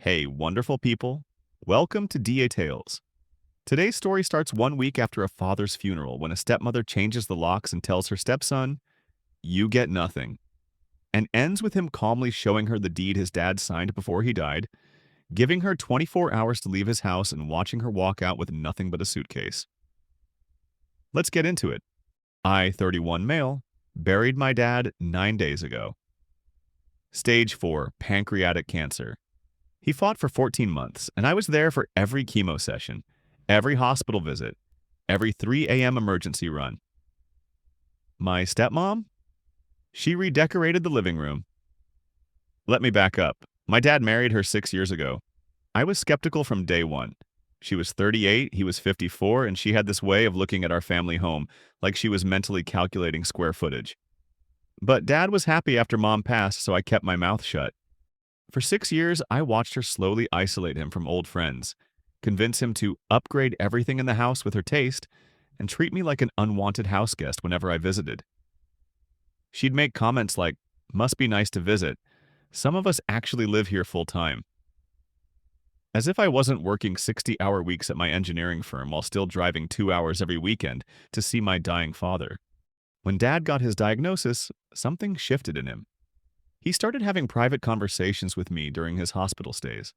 Hey, wonderful people. Welcome to DA Tales. Today's story starts 1 week after a father's funeral when a stepmother changes the locks and tells her stepson, "You get nothing," and ends with him calmly showing her the deed his dad signed before he died, giving her 24 hours to leave his house and watching her walk out with nothing but a suitcase. Let's get into it. I, 31 male, buried my dad 9 days ago. Stage 4, pancreatic cancer. He fought for 14 months, and I was there for every chemo session, every hospital visit, every 3 a.m. emergency run. My stepmom? She redecorated the living room. Let me back up. My dad married her 6 years ago. I was skeptical from day one. She was 38, he was 54, and she had this way of looking at our family home, like she was mentally calculating square footage. But dad was happy after mom passed, so I kept my mouth shut. For 6 years, I watched her slowly isolate him from old friends, convince him to upgrade everything in the house with her taste, and treat me like an unwanted house guest whenever I visited. She'd make comments like, "Must be nice to visit. Some of us actually live here full time." As if I wasn't working 60-hour weeks at my engineering firm while still driving 2 hours every weekend to see my dying father. When Dad got his diagnosis, something shifted in him. He started having private conversations with me during his hospital stays.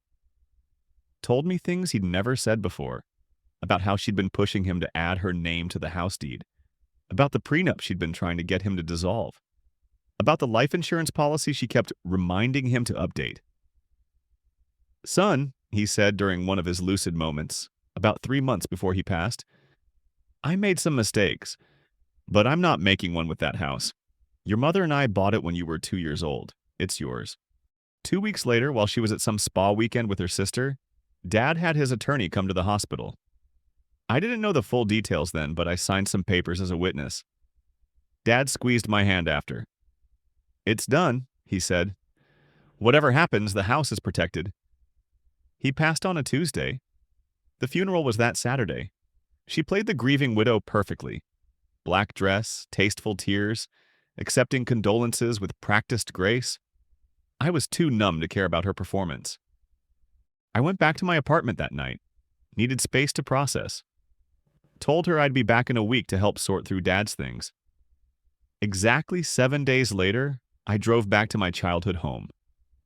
Told me things he'd never said before, about how she'd been pushing him to add her name to the house deed, about the prenup she'd been trying to get him to dissolve, about the life insurance policy she kept reminding him to update. "Son," he said during one of his lucid moments, about 3 months before he passed, "I made some mistakes, but I'm not making one with that house. Your mother and I bought it when you were 2 years old. It's yours." 2 weeks later, while she was at some spa weekend with her sister, Dad had his attorney come to the hospital. I didn't know the full details then, but I signed some papers as a witness. Dad squeezed my hand after. "It's done," he said. "Whatever happens, the house is protected." He passed on a Tuesday. The funeral was that Saturday. She played the grieving widow perfectly. Black dress, tasteful tears, accepting condolences with practiced grace. I was too numb to care about her performance. I went back to my apartment that night. Needed space to process. Told her I'd be back in a week to help sort through Dad's things. Exactly 7 days later, I drove back to my childhood home,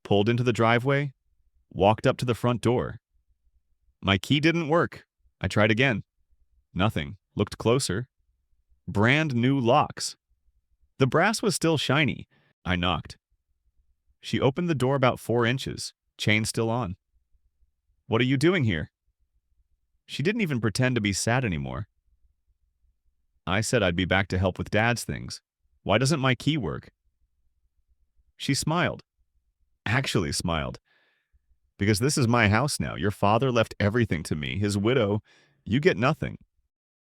pulled into the driveway, walked up to the front door. My key didn't work. I tried again. Nothing. Looked closer. Brand new locks. The brass was still shiny. I knocked. She opened the door about 4 inches, chain still on. "What are you doing here?" She didn't even pretend to be sad anymore. I said I'd be back to help with Dad's things. "Why doesn't my key work?" She smiled. Actually smiled. "Because this is my house now. Your father left everything to me. His widow, you get nothing."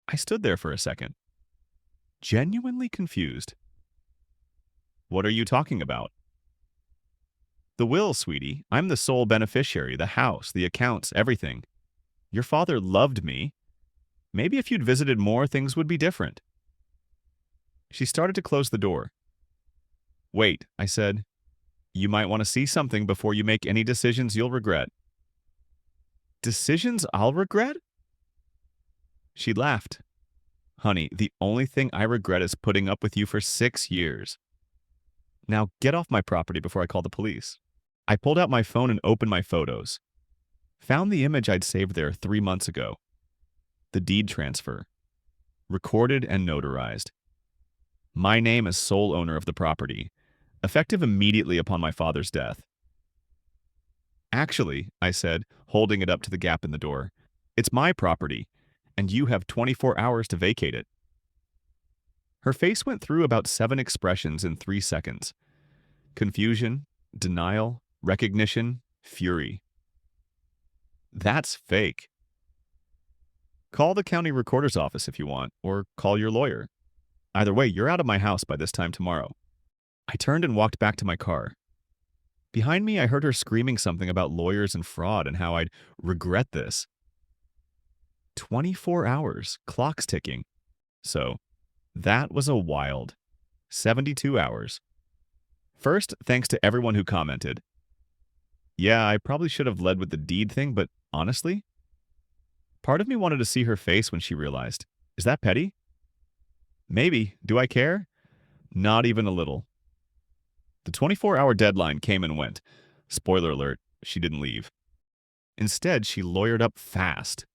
I stood there for a second, genuinely confused. "What are you talking about?" "The will, sweetie. I'm the sole beneficiary, the house, the accounts, everything. Your father loved me. Maybe if you'd visited more, things would be different." She started to close the door. "Wait," I said. "You might want to see something before you make any decisions you'll regret." "Decisions I'll regret?" She laughed. "Honey, the only thing I regret is putting up with you for 6 years. Now get off my property before I call the police." I pulled out my phone and opened my photos. Found the image I'd saved there 3 months ago. The deed transfer. Recorded and notarized. My name as sole owner of the property, effective immediately upon my father's death. "Actually," I said, holding it up to the gap in the door, "it's my property, and you have 24 hours to vacate it." Her face went through about 7 expressions in 3 seconds. Confusion, denial, recognition, fury. "That's fake." "Call the county recorder's office if you want, or call your lawyer. Either way, you're out of my house by this time tomorrow." I turned and walked back to my car. Behind me, I heard her screaming something about lawyers and fraud and how I'd regret this. 24 hours, clock's ticking. So, that was a wild 72 hours. First, thanks to everyone who commented. Yeah, I probably should have led with the deed thing, but honestly, part of me wanted to see her face when she realized. Is that petty? Maybe. Do I care? Not even a little. The 24-hour deadline came and went. Spoiler alert, she didn't leave. Instead, she lawyered up fast.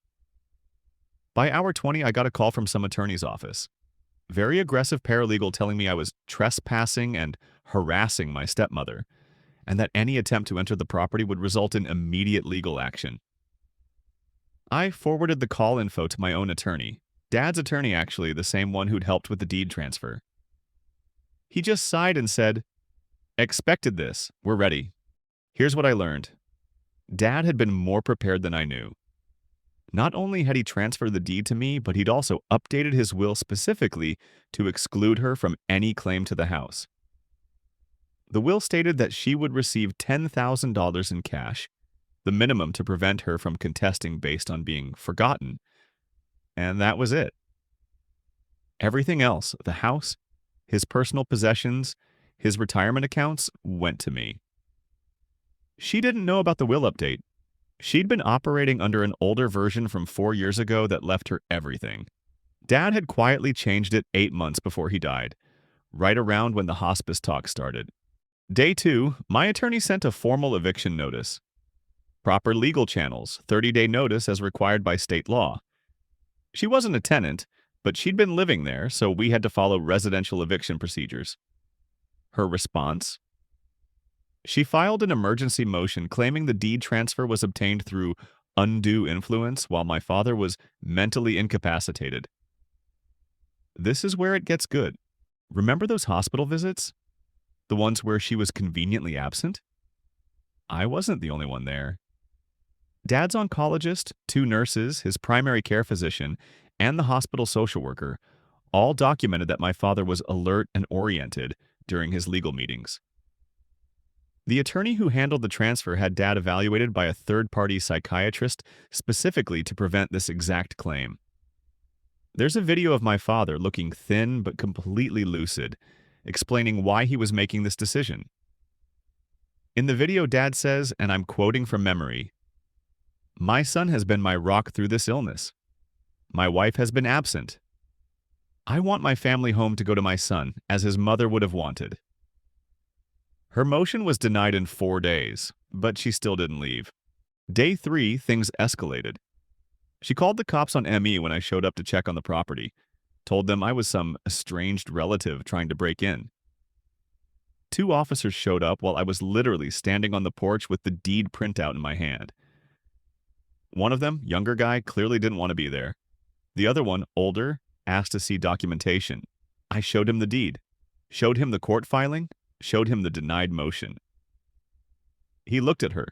By hour 20, I got a call from some attorney's office. Very aggressive paralegal telling me I was trespassing and harassing my stepmother, and that any attempt to enter the property would result in immediate legal action. I forwarded the call info to my own attorney. Dad's attorney, actually, the same one who'd helped with the deed transfer. He just sighed and said, "Expected this. We're ready." Here's what I learned. Dad had been more prepared than I knew. Not only had he transferred the deed to me, but he'd also updated his will specifically to exclude her from any claim to the house. The will stated that she would receive $10,000 in cash, the minimum to prevent her from contesting based on being forgotten, and that was it. Everything else, the house, his personal possessions, his retirement accounts, went to me. She didn't know about the will update. She'd been operating under an older version from 4 years ago that left her everything. Dad had quietly changed it 8 months before he died, right around when the hospice talk started. Day 2, my attorney sent a formal eviction notice. Proper legal channels, 30-day notice as required by state law. She wasn't a tenant, but she'd been living there, so we had to follow residential eviction procedures. Her response? She filed an emergency motion claiming the deed transfer was obtained through undue influence while my father was mentally incapacitated. This is where it gets good. Remember those hospital visits? The ones where she was conveniently absent? I wasn't the only one there. Dad's oncologist, 2 nurses, his primary care physician, and the hospital social worker all documented that my father was alert and oriented during his legal meetings. The attorney who handled the transfer had Dad evaluated by a third-party psychiatrist specifically to prevent this exact claim. There's a video of my father looking thin but completely lucid, explaining why he was making this decision. In the video, Dad says, and I'm quoting from memory, "My son has been my rock through this illness. My wife has been absent. I want my family home to go to my son, as his mother would have wanted." Her motion was denied in 4 days, but she still didn't leave. Day 3, things escalated. She called the cops on ME when I showed up to check on the property, told them I was some estranged relative trying to break in. 2 officers showed up while I was literally standing on the porch with the deed printout in my hand. One of them, younger guy, clearly didn't want to be there. The other one, older, asked to see documentation. I showed him the deed, showed him the court filing, showed him the denied motion. He looked at her.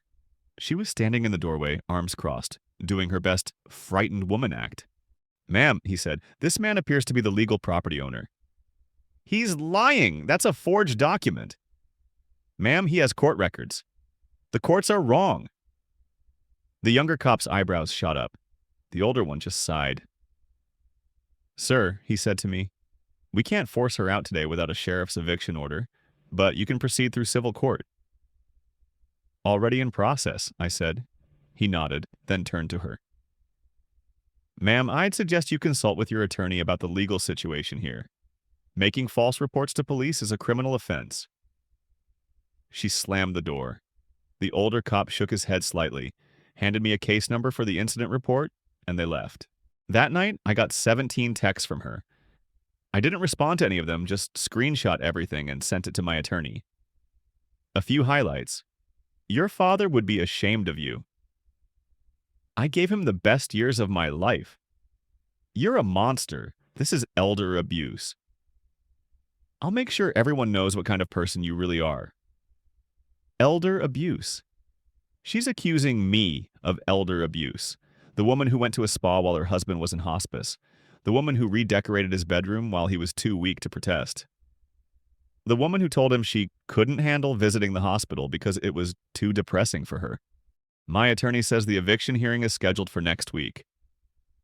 She was standing in the doorway, arms crossed, doing her best frightened woman act. "Ma'am," he said, "this man appears to be the legal property owner." "He's lying! That's a forged document." "Ma'am, he has court records. The courts are wrong." The younger cop's eyebrows shot up. The older one just sighed. "Sir," he said to me, "we can't force her out today without a sheriff's eviction order, but you can proceed through civil court." "Already in process," I said. He nodded, then turned to her. "Ma'am, I'd suggest you consult with your attorney about the legal situation here. Making false reports to police is a criminal offense." She slammed the door. The older cop shook his head slightly, handed me a case number for the incident report, and they left. That night, I got 17 texts from her. I didn't respond to any of them, just screenshot everything and sent it to my attorney. A few highlights. "Your father would be ashamed of you." "I gave him the best years of my life." "You're a monster. This is elder abuse." "I'll make sure everyone knows what kind of person you really are." Elder abuse. She's accusing me of elder abuse. The woman who went to a spa while her husband was in hospice. The woman who redecorated his bedroom while he was too weak to protest. The woman who told him she couldn't handle visiting the hospital because it was too depressing for her. My attorney says the eviction hearing is scheduled for next week.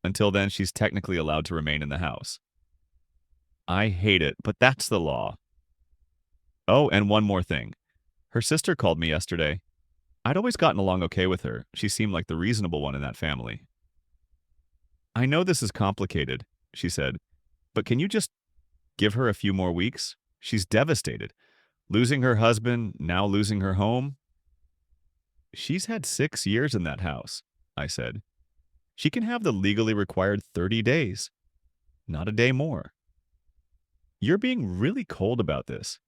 Until then, she's technically allowed to remain in the house. I hate it, but that's the law. Oh, and one more thing. Her sister called me yesterday. I'd always gotten along okay with her. She seemed like the reasonable one in that family. I know this is complicated, she said, but can you just give her a few more weeks? She's devastated. Losing her husband, now losing her home. She's had 6 years in that house, I said. She can have the legally required 30 days, not a day more. You're being really cold about this.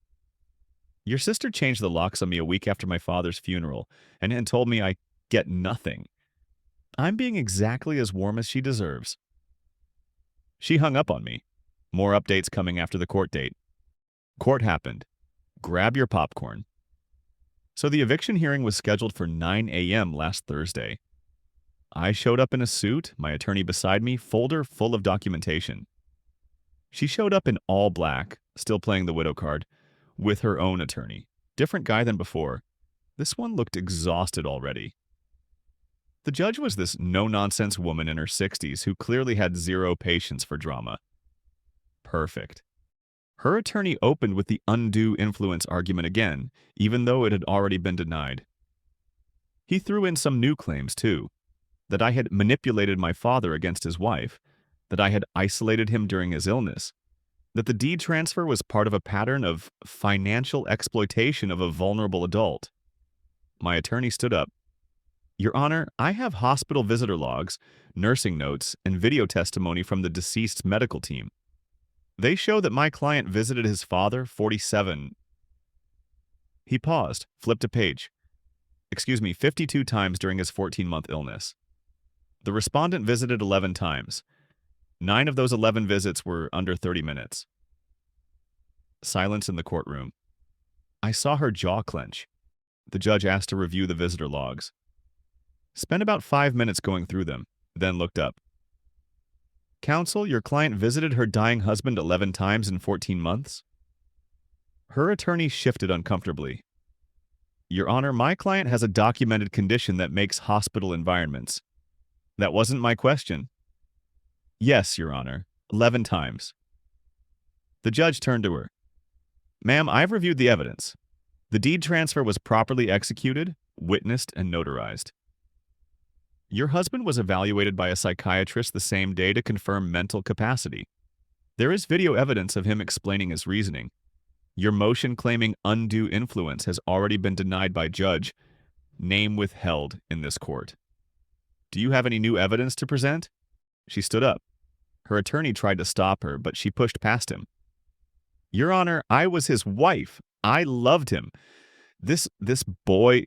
Your sister changed the locks on me a week after my father's funeral and told me I get nothing. I'm being exactly as warm as she deserves. She hung up on me. More updates coming after the court date. Court happened. Grab your popcorn. So the eviction hearing was scheduled for 9 a.m. last Thursday. I showed up in a suit, my attorney beside me, folder full of documentation. She showed up in all black, still playing the widow card, with her own attorney. Different guy than before. This one looked exhausted already. The judge was this no-nonsense woman in her 60s who clearly had zero patience for drama. Perfect. Her attorney opened with the undue influence argument again, even though it had already been denied. He threw in some new claims, too. That I had manipulated my father against his wife, that I had isolated him during his illness, that the deed transfer was part of a pattern of financial exploitation of a vulnerable adult. My attorney stood up. Your Honor, I have hospital visitor logs, nursing notes, and video testimony from the deceased's medical team. They show that my client visited his father 47. He paused, flipped a page. 52 times during his 14-month illness. The respondent visited 11 times. 9 of those 11 visits were under 30 minutes. Silence in the courtroom. I saw her jaw clench. The judge asked to review the visitor logs. Spent about 5 minutes going through them, then looked up. Counsel, your client visited her dying husband 11 times in 14 months? Her attorney shifted uncomfortably. Your Honor, my client has a documented condition that makes hospital environments. That wasn't my question. Yes, Your Honor, 11 times. The judge turned to her. Ma'am, I've reviewed the evidence. The deed transfer was properly executed, witnessed, and notarized. Your husband was evaluated by a psychiatrist the same day to confirm mental capacity. There is video evidence of him explaining his reasoning. Your motion claiming undue influence has already been denied by judge. Name withheld in this court. Do you have any new evidence to present? She stood up. Her attorney tried to stop her, but she pushed past him. Your Honor, I was his wife. I loved him. This boy,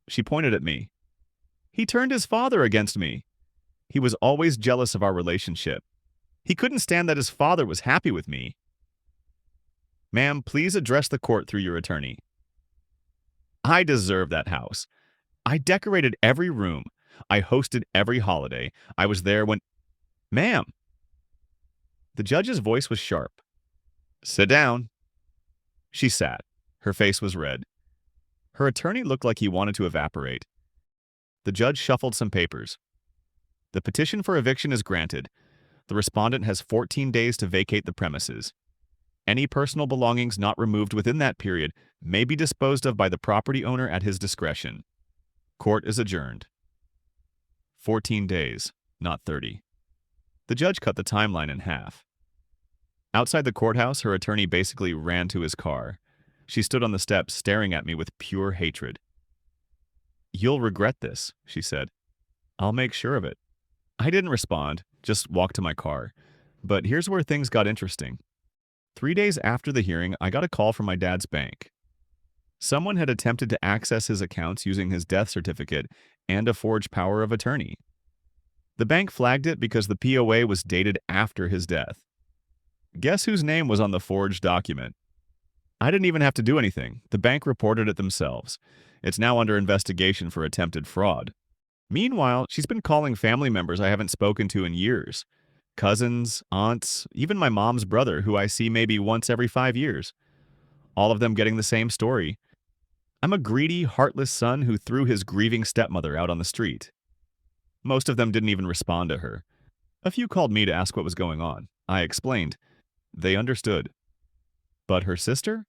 she pointed at me. He turned his father against me. He was always jealous of our relationship. He couldn't stand that his father was happy with me. Ma'am, please address the court through your attorney. I deserve that house. I decorated every room. I hosted every holiday. I was there when... Ma'am! The judge's voice was sharp. Sit down. She sat. Her face was red. Her attorney looked like he wanted to evaporate. The judge shuffled some papers. The petition for eviction is granted. The respondent has 14 days to vacate the premises. Any personal belongings not removed within that period may be disposed of by the property owner at his discretion. Court is adjourned. 14 days, not 30. The judge cut the timeline in half. Outside the courthouse, her attorney basically ran to his car. She stood on the steps, staring at me with pure hatred. You'll regret this, she said. I'll make sure of it. I didn't respond, just walked to my car. But here's where things got interesting. 3 days after the hearing, I got a call from my dad's bank. Someone had attempted to access his accounts using his death certificate and a forged power of attorney. The bank flagged it because the POA was dated after his death. Guess whose name was on the forged document? I didn't even have to do anything. The bank reported it themselves. It's now under investigation for attempted fraud. Meanwhile, she's been calling family members I haven't spoken to in years. Cousins, aunts, even my mom's brother, who I see maybe once every 5 years. All of them getting the same story. I'm a greedy, heartless son who threw his grieving stepmother out on the street. Most of them didn't even respond to her. A few called me to ask what was going on. I explained. They understood. But her sister?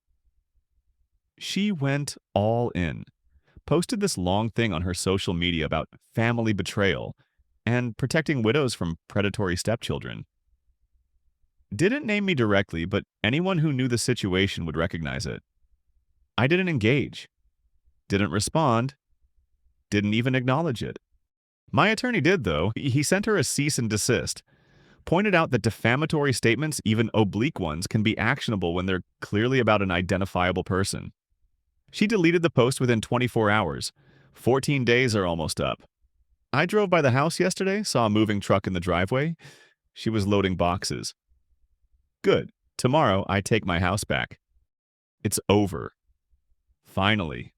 She went all in. posted this long thing on her social media about family betrayal and protecting widows from predatory stepchildren. Didn't name me directly, but anyone who knew the situation would recognize it. I didn't engage, didn't respond, didn't even acknowledge it. My attorney did, though. He sent her a cease and desist, pointed out that defamatory statements, even oblique ones, can be actionable when they're clearly about an identifiable person. She deleted the post within 24 hours. 14 days are almost up. I drove by the house yesterday, saw a moving truck in the driveway. She was loading boxes. Good. Tomorrow, I take my house back. It's over. Finally.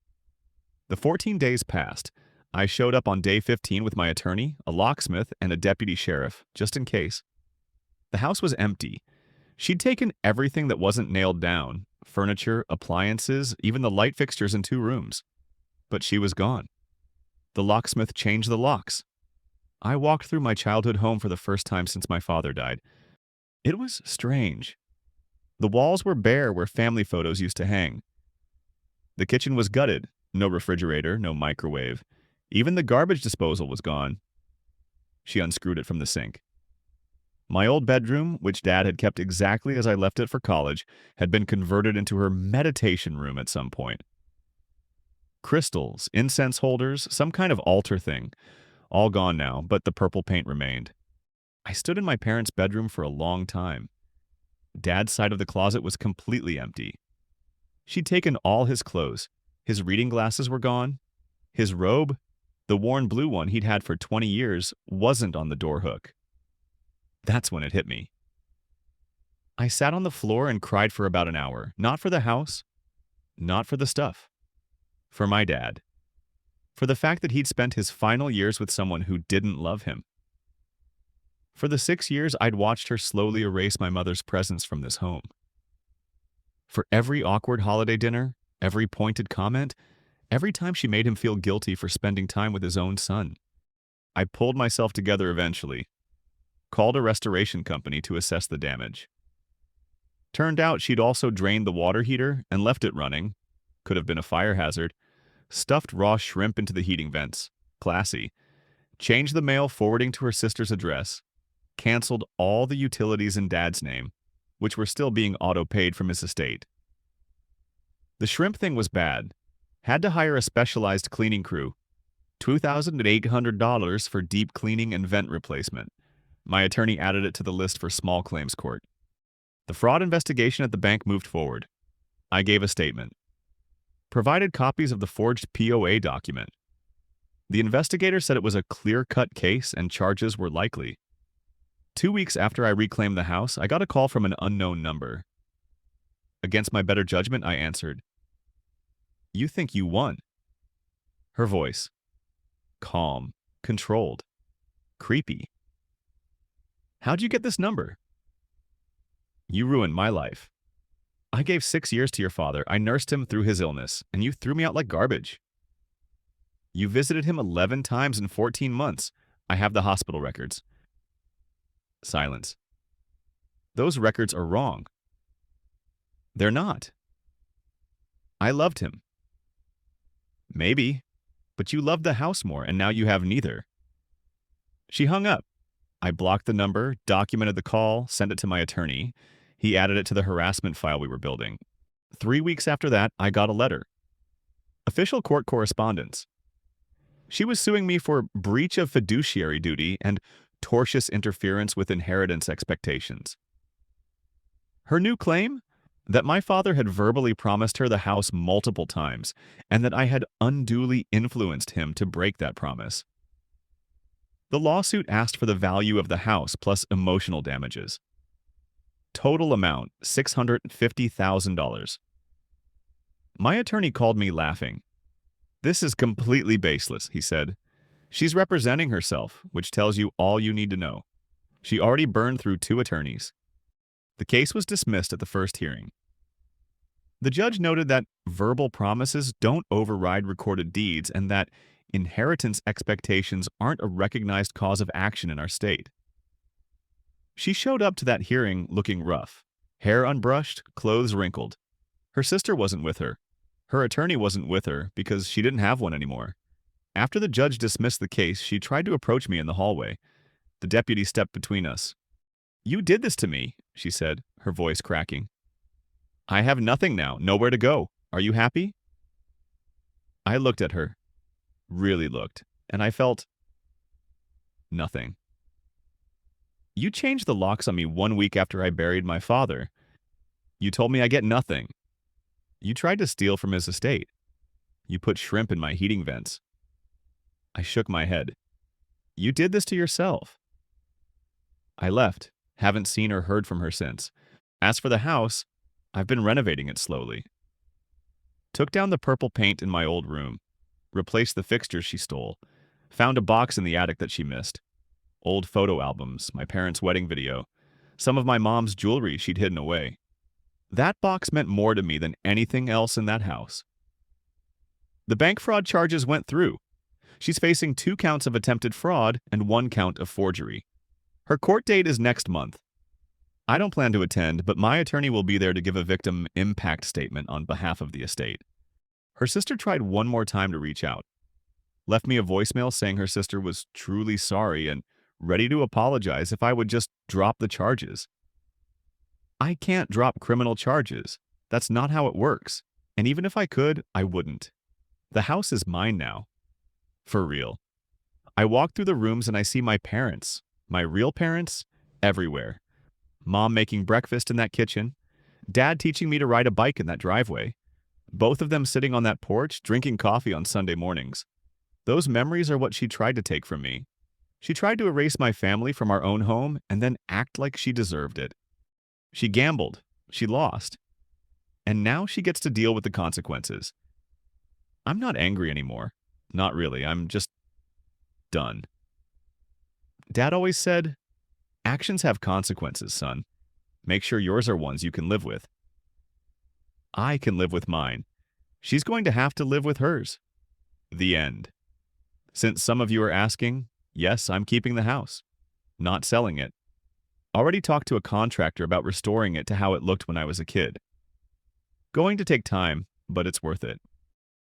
The 14 days passed. I showed up on day 15 with my attorney, a locksmith, and a deputy sheriff, just in case. The house was empty. She'd taken everything that wasn't nailed down, furniture, appliances, even the light fixtures in 2 rooms. But she was gone. The locksmith changed the locks. I walked through my childhood home for the first time since my father died. It was strange. The walls were bare where family photos used to hang. The kitchen was gutted. No refrigerator, no microwave. Even the garbage disposal was gone. She unscrewed it from the sink. My old bedroom, which Dad had kept exactly as I left it for college, had been converted into her meditation room at some point. Crystals, incense holders, some kind of altar thing. All gone now, but the purple paint remained. I stood in my parents' bedroom for a long time. Dad's side of the closet was completely empty. She'd taken all his clothes. His reading glasses were gone. His robe, the worn blue one he'd had for 20 years, wasn't on the door hook. That's when it hit me. I sat on the floor and cried for about an hour. Not for the house, not for the stuff. For my dad. For the fact that he'd spent his final years with someone who didn't love him. For the 6 years I'd watched her slowly erase my mother's presence from this home. For every awkward holiday dinner, every pointed comment, every time she made him feel guilty for spending time with his own son. I pulled myself together eventually, called a restoration company to assess the damage. Turned out she'd also drained the water heater and left it running. Could have been a fire hazard. Stuffed raw shrimp into the heating vents. Classy. Changed the mail forwarding to her sister's address. Canceled all the utilities in Dad's name, which were still being auto-paid from his estate. The shrimp thing was bad. Had to hire a specialized cleaning crew. $2,800 for deep cleaning and vent replacement. My attorney added it to the list for small claims court. The fraud investigation at the bank moved forward. I gave a statement. Provided copies of the forged POA document. The investigator said it was a clear-cut case and charges were likely. 2 weeks after I reclaimed the house, I got a call from an unknown number. Against my better judgment, I answered. You think you won? Her voice. Calm, controlled, creepy. How'd you get this number? You ruined my life. I gave 6 years to your father. I nursed him through his illness, and you threw me out like garbage. You visited him 11 times in 14 months. I have the hospital records. Silence. Those records are wrong. They're not. I loved him. Maybe, but you loved the house more, and now you have neither. She hung up. I blocked the number, documented the call, sent it to my attorney. He added it to the harassment file we were building. 3 weeks after that, I got a letter. Official court correspondence. She was suing me for breach of fiduciary duty and tortious interference with inheritance expectations. Her new claim? That my father had verbally promised her the house multiple times, and that I had unduly influenced him to break that promise. The lawsuit asked for the value of the house plus emotional damages. Total amount, $650,000. My attorney called me laughing. This is completely baseless, he said. She's representing herself, which tells you all you need to know. She already burned through 2 attorneys. The case was dismissed at the first hearing. The judge noted that verbal promises don't override recorded deeds and that inheritance expectations aren't a recognized cause of action in our state. She showed up to that hearing looking rough, hair unbrushed, clothes wrinkled. Her sister wasn't with her. Her attorney wasn't with her because she didn't have one anymore. After the judge dismissed the case, she tried to approach me in the hallway. The deputy stepped between us. "You did this to me," she said, her voice cracking. "I have nothing now, nowhere to go. Are you happy?" I looked at her, really looked, and I felt nothing. "You changed the locks on me 1 week after I buried my father. You told me I get nothing. You tried to steal from his estate. You put shrimp in my heating vents." I shook my head. "You did this to yourself." I left, haven't seen or heard from her since. As for the house, I've been renovating it slowly. Took down the purple paint in my old room, replaced the fixtures she stole, found a box in the attic that she missed, old photo albums, my parents' wedding video, some of my mom's jewelry she'd hidden away. That box meant more to me than anything else in that house. The bank fraud charges went through. She's facing 2 counts of attempted fraud and 1 count of forgery. Her court date is next month. I don't plan to attend, but my attorney will be there to give a victim impact statement on behalf of the estate. Her sister tried one more time to reach out. Left me a voicemail saying her sister was truly sorry and ready to apologize if I would just drop the charges. I can't drop criminal charges. That's not how it works. And even if I could, I wouldn't. The house is mine now. For real. I walk through the rooms and I see my parents, my real parents, everywhere. Mom making breakfast in that kitchen. Dad teaching me to ride a bike in that driveway. Both of them sitting on that porch, drinking coffee on Sunday mornings. Those memories are what she tried to take from me. She tried to erase my family from our own home and then act like she deserved it. She gambled. She lost. And now she gets to deal with the consequences. I'm not angry anymore. Not really. I'm just done. Dad always said, "Actions have consequences, son. Make sure yours are ones you can live with." I can live with mine. She's going to have to live with hers. The end. Since some of you are asking, yes, I'm keeping the house. Not selling it. Already talked to a contractor about restoring it to how it looked when I was a kid. Going to take time, but it's worth it.